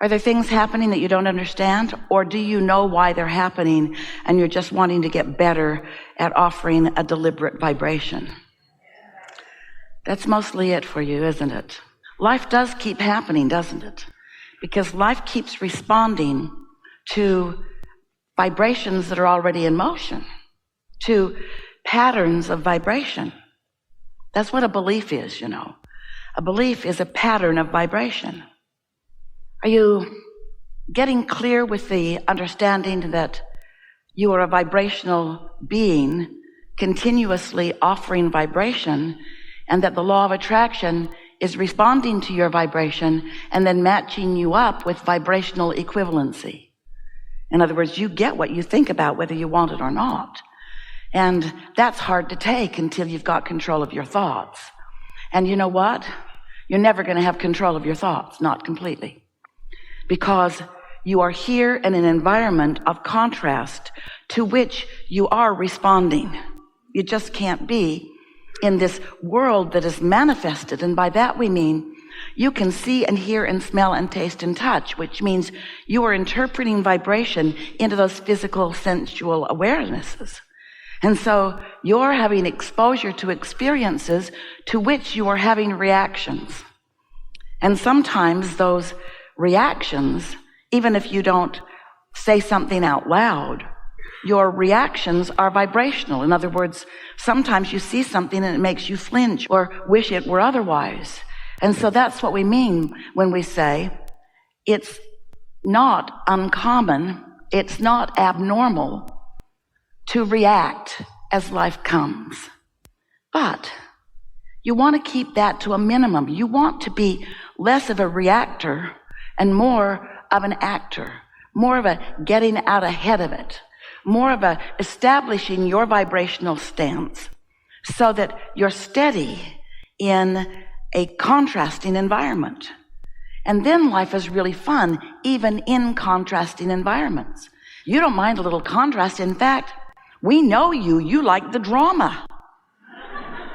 Are there things happening that you don't understand? Or do you know why they're happening and you're just wanting to get better at offering a deliberate vibration? That's mostly it for you, isn't it? Life does keep happening, doesn't it? Because life keeps responding to vibrations that are already in motion, to patterns of vibration. That's what a belief is, you know. A belief is a pattern of vibration. Are you getting clear with the understanding that you are a vibrational being continuously offering vibration, and that the law of attraction is responding to your vibration and then matching you up with vibrational equivalency? In other words, you get what you think about whether you want it or not. And that's hard to take until you've got control of your thoughts. And you know what? You're never going to have control of your thoughts, not completely. Because you are here in an environment of contrast to which you are responding. You just can't be in this world that is manifested. And by that we mean you can see and hear and smell and taste and touch, which means you are interpreting vibration into those physical, sensual awarenesses. And so you're having exposure to experiences to which you are having reactions. And sometimes those reactions, even if you don't say something out loud, your reactions are vibrational. In other words, sometimes you see something and it makes you flinch or wish it were otherwise. And so that's what we mean when we say it's not uncommon, it's not abnormal to react as life comes. But you want to keep that to a minimum. You want to be less of a reactor and more of an actor, more of a getting out ahead of it, more of a establishing your vibrational stance so that you're steady in a contrasting environment. And then life is really fun, even in contrasting environments. You don't mind a little contrast. In fact, we know you like the drama.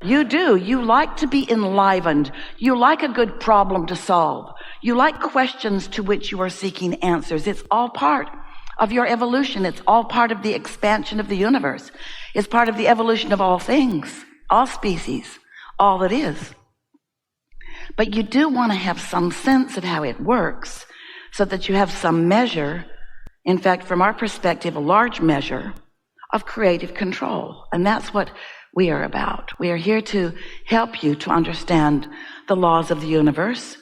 You do. You like to be enlivened. You like a good problem to solve. You like questions to which you are seeking answers. It's all part of your evolution. It's all part of the expansion of the universe. It's part of the evolution of all things, all species, all that is. But you do want to have some sense of how it works so that you have some measure, in fact, from our perspective, a large measure of creative control. And that's what we are about. We are here to help you to understand the laws of the universe.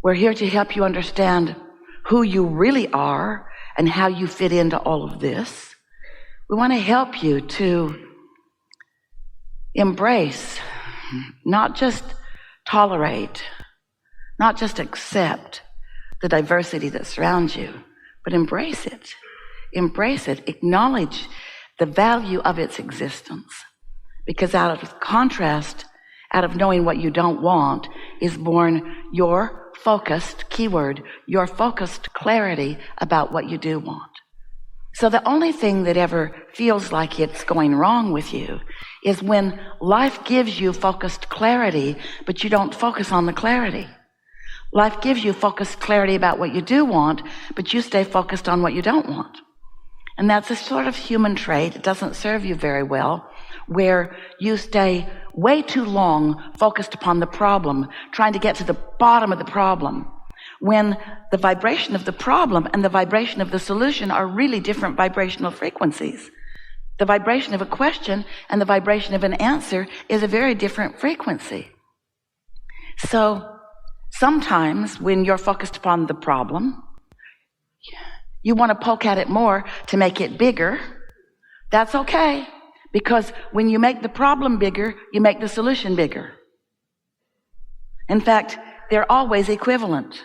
We're here to help you understand who you really are and how you fit into all of this. We want to help you to embrace, not just tolerate, not just accept the diversity that surrounds you, but embrace it. Embrace it. Acknowledge the value of its existence. Because out of contrast, out of knowing what you don't want, is born your focused, keyword, your focused clarity about what you do want. So the only thing that ever feels like it's going wrong with you is when life gives you focused clarity, but you don't focus on the clarity. Life gives you focused clarity about what you do want, but you stay focused on what you don't want. And that's a sort of human trait. It doesn't serve you very well, where you stay way too long focused upon the problem, trying to get to the bottom of the problem, when the vibration of the problem and the vibration of the solution are really different vibrational frequencies. The vibration of a question and the vibration of an answer is a very different frequency. So sometimes when you're focused upon the problem, you want to poke at it more to make it bigger. That's okay, because when you make the problem bigger, you make the solution bigger. In fact, they're always equivalent.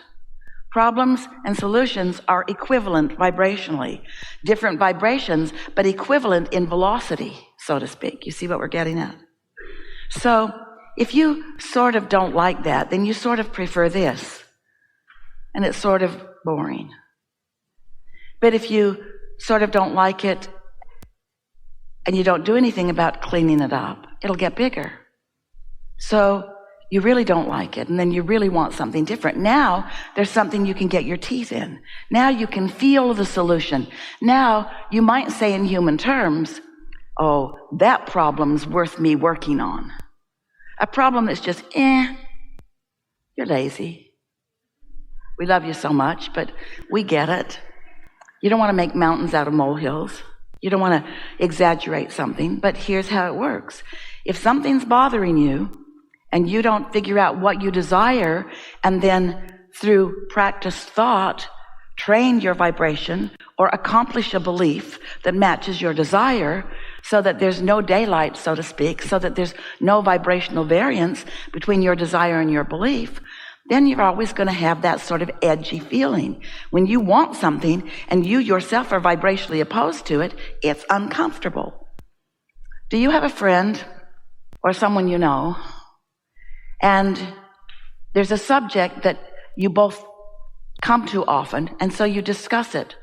Problems and solutions are equivalent vibrationally. Different vibrations, but equivalent in velocity, so to speak. You see what we're getting at? So if you sort of don't like that, then you sort of prefer this. And it's sort of boring. But if you sort of don't like it and you don't do anything about cleaning it up, it'll get bigger. So You really don't like it, and then you really want something different. Now, there's something you can get your teeth in. Now you can feel the solution. Now, you might say in human terms, oh, that problem's worth me working on. A problem that's just, you're lazy. We love you so much, but we get it. You don't want to make mountains out of molehills. You don't want to exaggerate something, but here's how it works. If something's bothering you, and you don't figure out what you desire, and then through practiced thought, train your vibration or accomplish a belief that matches your desire so that there's no daylight, so to speak, so that there's no vibrational variance between your desire and your belief, then you're always going to have that sort of edgy feeling. When you want something and you yourself are vibrationally opposed to it, it's uncomfortable. Do you have a friend or someone you know, and there's a subject that you both come to often, and so you discuss it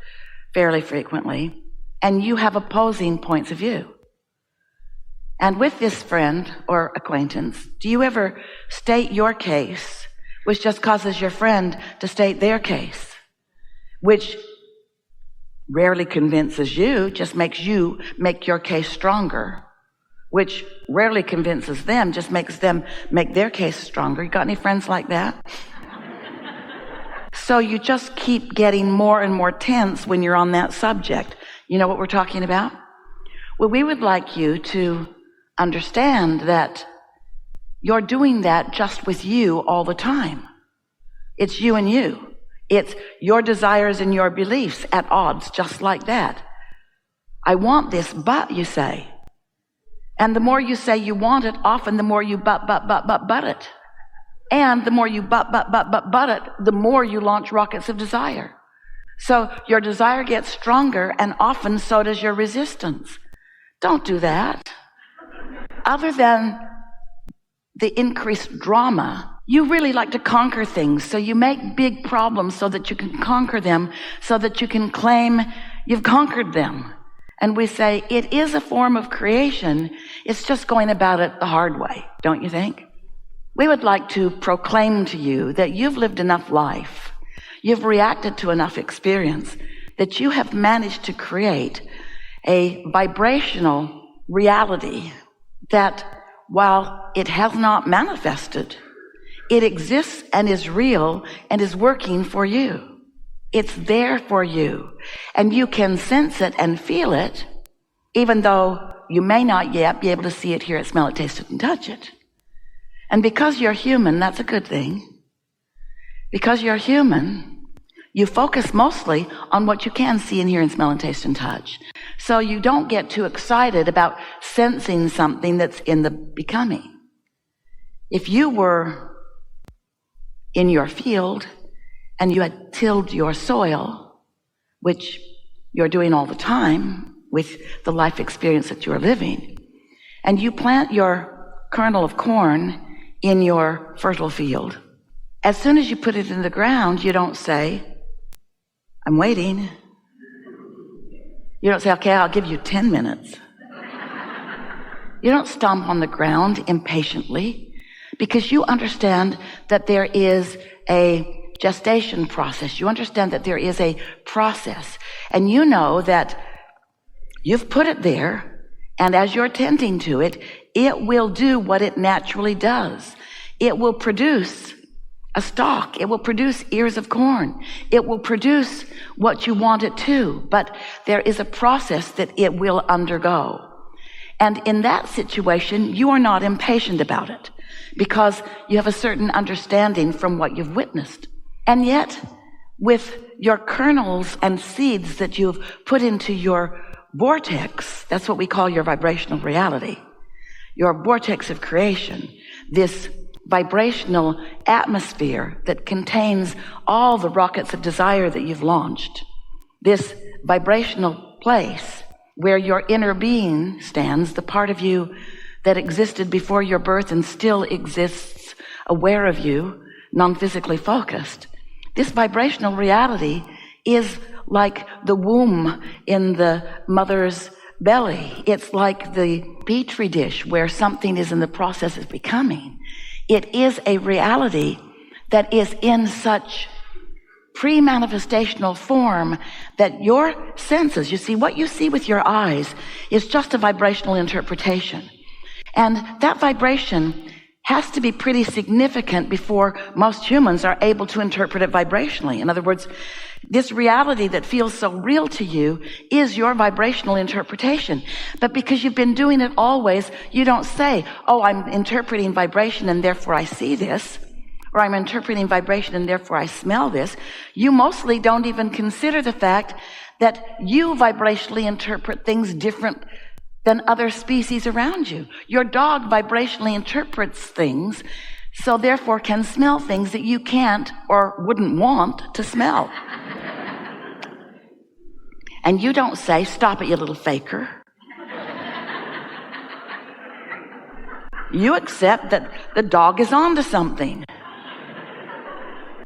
fairly frequently, and you have opposing points of view? And with this friend or acquaintance, do you ever state your case, which just causes your friend to state their case, which rarely convinces you, just makes you make your case stronger, which rarely convinces them, just makes them make their case stronger? You got any friends like that? So you just keep getting more and more tense when you're on that subject. You know what we're talking about? Well, we would like you to understand that you're doing that just with you all the time. It's you and you. It's your desires and your beliefs at odds, just like that. I want this, but, you say. And the more you say you want it, often the more you but it. And the more you but it, the more you launch rockets of desire. So your desire gets stronger, and often so does your resistance. Don't do that. Other than the increased drama, you really like to conquer things. So you make big problems so that you can conquer them, so that you can claim you've conquered them. And we say, it is a form of creation. It's just going about it the hard way, don't you think? We would like to proclaim to you that you've lived enough life, you've reacted to enough experience, that you have managed to create a vibrational reality that, while it has not manifested, it exists and is real and is working for you. It's there for you, and you can sense it and feel it, even though you may not yet be able to see it, hear it, smell it, taste it, and touch it. And because you're human, that's a good thing. Because you're human, you focus mostly on what you can see and hear and smell and taste and touch. So you don't get too excited about sensing something that's in the becoming. If you were in your field and you had tilled your soil, which you're doing all the time with the life experience that you're living, and you plant your kernel of corn in your fertile field, as soon as you put it in the ground, you don't say, I'm waiting. You don't say, okay, I'll give you 10 minutes. You don't stomp on the ground impatiently, because you understand that there is a gestation process. You understand that there is a process, and you know that you've put it there, and as you're tending to it, it will do what it naturally does. It will produce a stalk. It will produce ears of corn. It will produce what you want it to, but there is a process that it will undergo. And in that situation, you are not impatient about it, because you have a certain understanding from what you've witnessed. And yet, with your kernels and seeds that you've put into your vortex, that's what we call your vibrational reality, your vortex of creation, this vibrational atmosphere that contains all the rockets of desire that you've launched, this vibrational place where your inner being stands, the part of you that existed before your birth and still exists aware of you, non-physically focused. This vibrational reality is like the womb in the mother's belly. It's like the petri dish where something is in the process of becoming. It is a reality that is in such pre-manifestational form that your senses, you see, what you see with your eyes is just a vibrational interpretation. And that vibration has to be pretty significant before most humans are able to interpret it vibrationally. In other words, this reality that feels so real to you is your vibrational interpretation. But because you've been doing it always, you don't say, oh, I'm interpreting vibration and therefore I see this, or I'm interpreting vibration and therefore I smell this. You mostly don't even consider the fact that you vibrationally interpret things different than other species around you. Your dog vibrationally interprets things, so therefore can smell things that you can't or wouldn't want to smell. And you don't say, stop it, you little faker. You accept that the dog is onto something.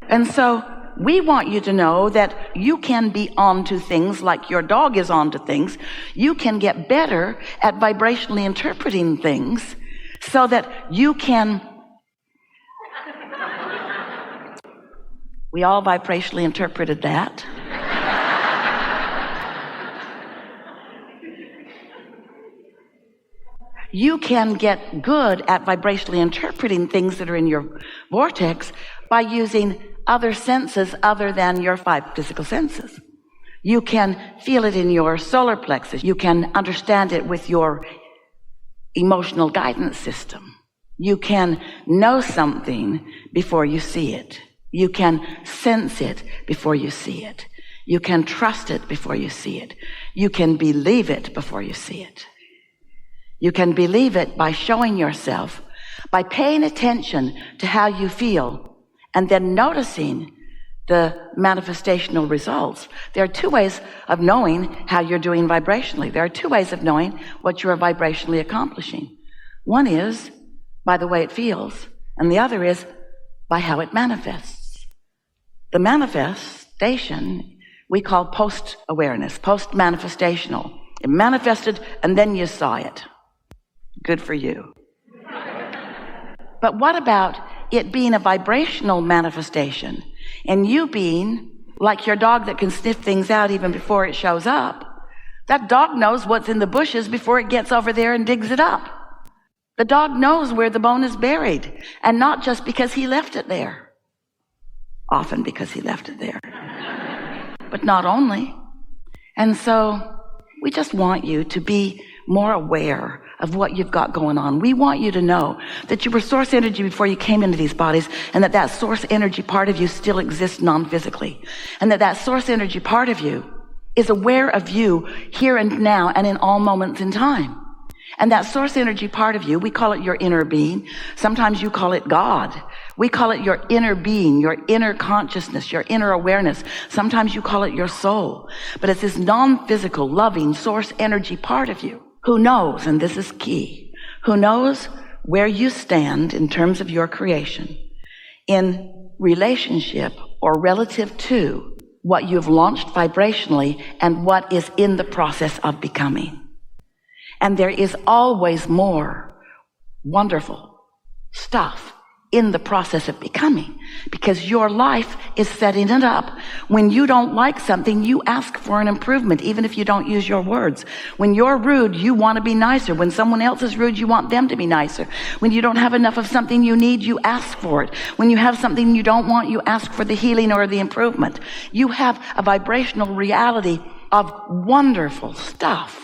And so we want you to know that you can be onto things like your dog is onto things. You can get better at vibrationally interpreting things so that you can... We all vibrationally interpreted that. You can get good at vibrationally interpreting things that are in your vortex by using other senses other than your 5 physical senses. You can feel it in your solar plexus. You can understand it with your emotional guidance system. You can know something before you see it. You can sense it before you see it. You can trust it before you see it. You can believe it before you see it. You can believe it by showing yourself, by paying attention to how you feel, and then noticing the manifestational results. There are 2 ways of knowing how you're doing vibrationally. There are 2 ways of knowing what you are vibrationally accomplishing. One is by the way it feels, and the other is by how it manifests. The manifestation we call post-awareness, post-manifestational. It manifested and then you saw it. Good for you. But what about it being a vibrational manifestation and you being like your dog that can sniff things out even before it shows up? That dog knows what's in the bushes before it gets over there and digs it up. The dog knows where the bone is buried, and not just because he left it there. Often because he left it there. But not only. And so we just want you to be more aware of what you've got going on. We want you to know that you were source energy before you came into these bodies, and that source energy part of you still exists non-physically, and that source energy part of you is aware of you here and now and in all moments in time. And that source energy part of you, we call it your inner being. Sometimes you call it God. We call it your inner being, your inner consciousness, your inner awareness. Sometimes you call it your soul. But it's this non-physical, loving source energy part of you who knows, and this is key, who knows where you stand in terms of your creation in relationship or relative to what you've launched vibrationally and what is in the process of becoming. And there is always more wonderful stuff in the process of becoming, because your life is setting it up. When you don't like something, you ask for an improvement, even if you don't use your words. When you're rude, you want to be nicer. When someone else is rude, you want them to be nicer. When you don't have enough of something you need, you ask for it. When you have something you don't want, you ask for the healing or the improvement. You have a vibrational reality of wonderful stuff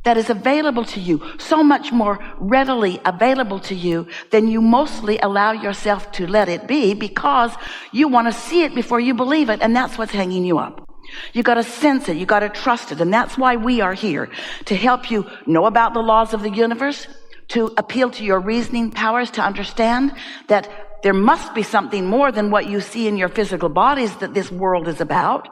that is available to you, so much more readily available to you than you mostly allow yourself to let it be, because you want to see it before you believe it, and that's what's hanging you up. You got to sense it, you got to trust it, and that's why we are here, to help you know about the laws of the universe, to appeal to your reasoning powers, to understand that there must be something more than what you see in your physical bodies that this world is about.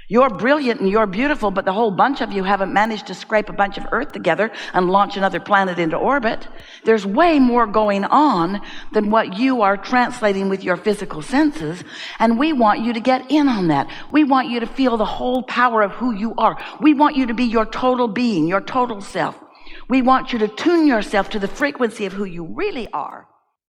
You're brilliant and you're beautiful, but the whole bunch of you haven't managed to scrape a bunch of Earth together and launch another planet into orbit. There's way more going on than what you are translating with your physical senses, and we want you to get in on that. We want you to feel the whole power of who you are. We want you to be your total being, your total self. We want you to tune yourself to the frequency of who you really are.